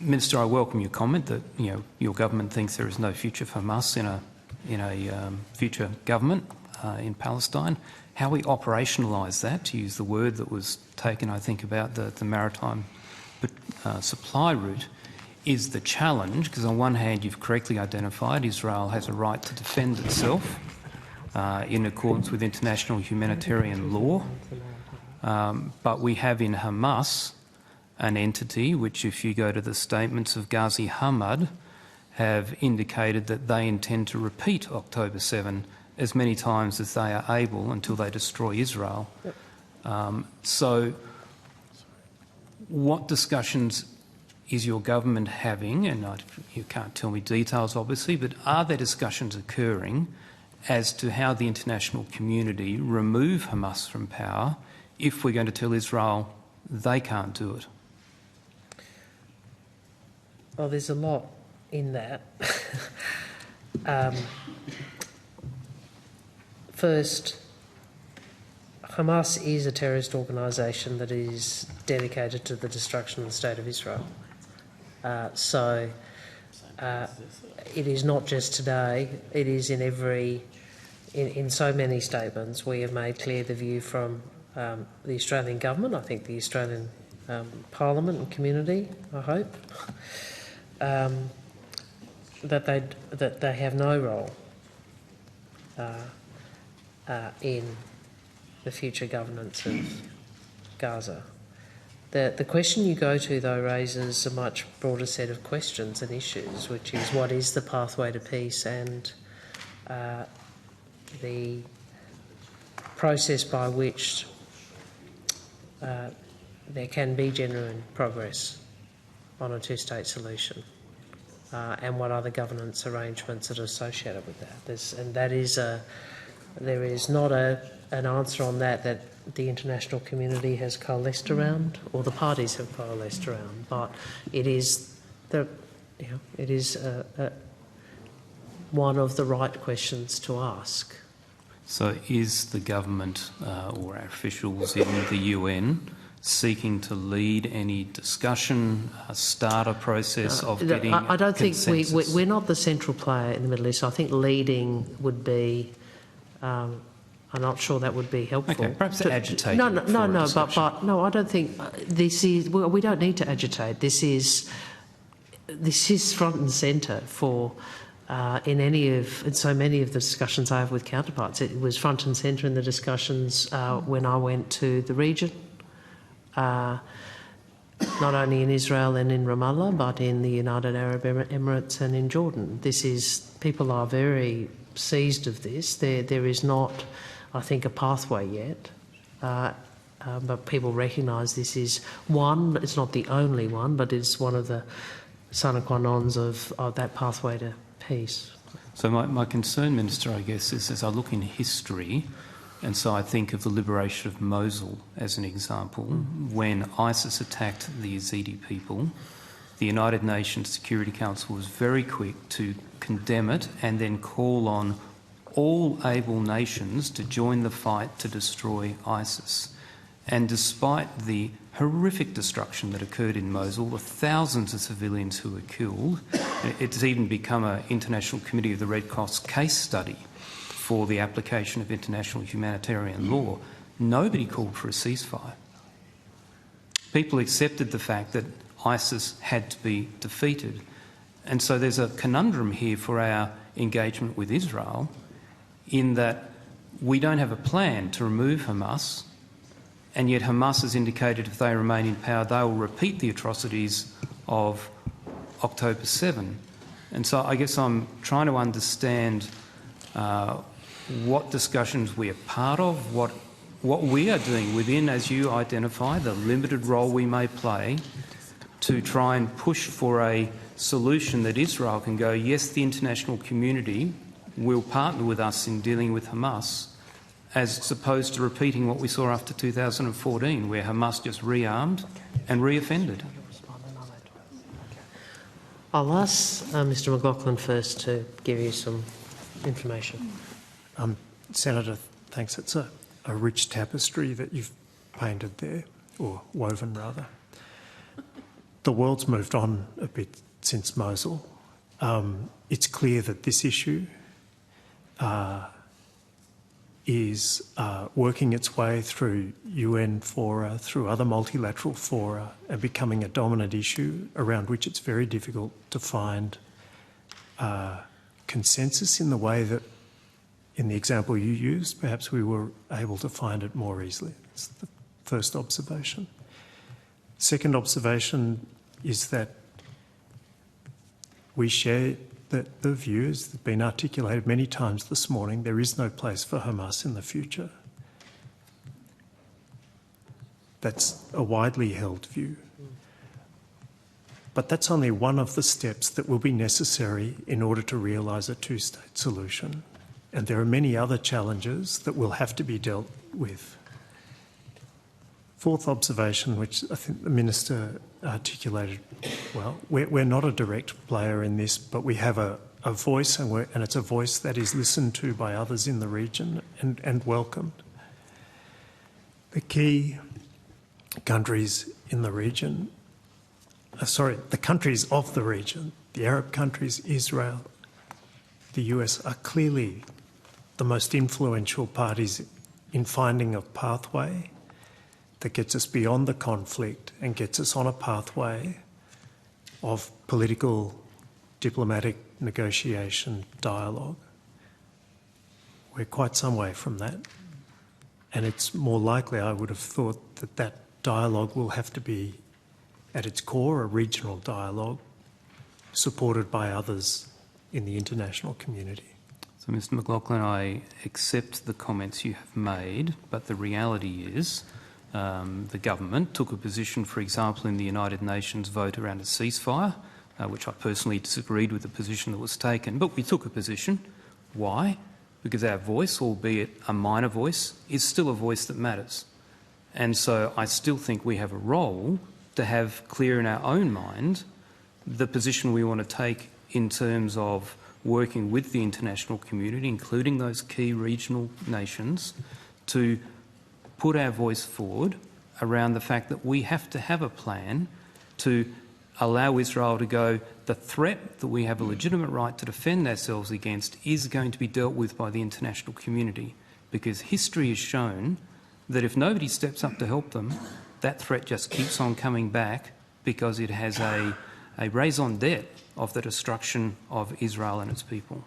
Minister, I welcome your comment that your government thinks there is no future for Hamas in a future government in Palestine. How we operationalise that, to use the word that was taken, I think, about the maritime supply route, is the challenge, because on one hand you've correctly identified Israel has a right to defend itself in accordance with international humanitarian law, but we have in Hamas an entity which, if you go to the statements of Ghazi Hamad, have indicated that they intend to repeat October 7 as many times as they are able until they destroy Israel. Yep. So what discussions is your government having, and you can't tell me details obviously, but are there discussions occurring as to how the international community remove Hamas from power if we're going to tell Israel they can't do it? Well, there's a lot in that. First, Hamas is a terrorist organisation that is dedicated to the destruction of the State of Israel. So it is not just today, it is in so many statements. We have made clear the view from the Australian government, I think the Australian Parliament and community, I hope, that they have no role in the future governance of Gaza. The question you go to, though, raises a much broader set of questions and issues, which is what is the pathway to peace and the process by which there can be genuine progress on a two-state solution, and what other governance arrangements that are associated with that. There is not an answer on that the international community has coalesced around, or the parties have coalesced around, but it is one of the right questions to ask. So is the government or our officials in the UN seeking to lead any discussion, start a process of getting I don't consensus? think we're not the central player in the Middle East. I think leading would be. I'm not sure that would be helpful. Okay, perhaps agitate. No, I don't think this is. Well, we don't need to agitate. This is front and centre for in so many of the discussions I have with counterparts. It was front and centre in the discussions when I went to the region, not only in Israel and in Ramallah, but in the United Arab Emirates and in Jordan. People are very seized of this. There is not, I think, a pathway yet, but people recognise this is one. It's not the only one, but it's one of the sine qua nons of that pathway to peace. So my concern, Minister, I guess, is as I look in history, and so I think of the liberation of Mosul as an example, when ISIS attacked the Yazidi people, the United Nations Security Council was very quick to condemn it and then call on all able nations to join the fight to destroy ISIS. And despite the horrific destruction that occurred in Mosul, the thousands of civilians who were killed, it's even become an International Committee of the Red Cross case study for the application of international humanitarian law. Nobody called for a ceasefire. People accepted the fact that ISIS had to be defeated. And so there's a conundrum here for our engagement with Israel in that we don't have a plan to remove Hamas, and yet Hamas has indicated if they remain in power, they will repeat the atrocities of October 7. And so I guess I'm trying to understand what discussions we are part of, what we are doing within, as you identify, the limited role we may play to try and push for a solution that Israel can go, yes, the international community will partner with us in dealing with Hamas, as opposed to repeating what we saw after 2014, where Hamas just rearmed and reoffended. I'll ask Mr McLaughlin first to give you some information. Senator, thanks. It's a rich tapestry that you've painted there, or woven rather. The world's moved on bit since Mosul. It's clear that this issue is working its way through UN fora, through other multilateral fora, and becoming a dominant issue around which it's very difficult to find consensus in the way that, in the example you used, perhaps we were able to find it more easily. That's the first observation. Second observation is that we share the views that have been articulated many times this morning. There is no place for Hamas in the future. That's a widely held view. But that's only one of the steps that will be necessary in order to realise a two-state solution. And there are many other challenges that will have to be dealt with. Fourth observation, which I think the Minister articulated well, we're not a direct player in this, but we have a voice, and it's a voice that is listened to by others in the region and welcomed. The key countries in the region, the countries of the region, the Arab countries, Israel, the US, are clearly the most influential parties in finding a pathway that gets us beyond the conflict and gets us on a pathway of political, diplomatic negotiation, dialogue. We're quite some way from that. And it's more likely, I would have thought, that that dialogue will have to be, at its core, a regional dialogue supported by others in the international community. So, Mr McLaughlin, I accept the comments you have made, but the reality is the government took a position, for example, in the United Nations vote around a ceasefire, which I personally disagreed with the position that was taken, but we took a position. Why? Because our voice, albeit a minor voice, is still a voice that matters. And so I still think we have a role to have clear in our own mind the position we want to take in terms of working with the international community, including those key regional nations, to put our voice forward around the fact that we have to have a plan to allow Israel to go, the threat that we have a legitimate right to defend ourselves against is going to be dealt with by the international community, because history has shown that if nobody steps up to help them, that threat just keeps on coming back because it has a raison d'etre of the destruction of Israel and its people.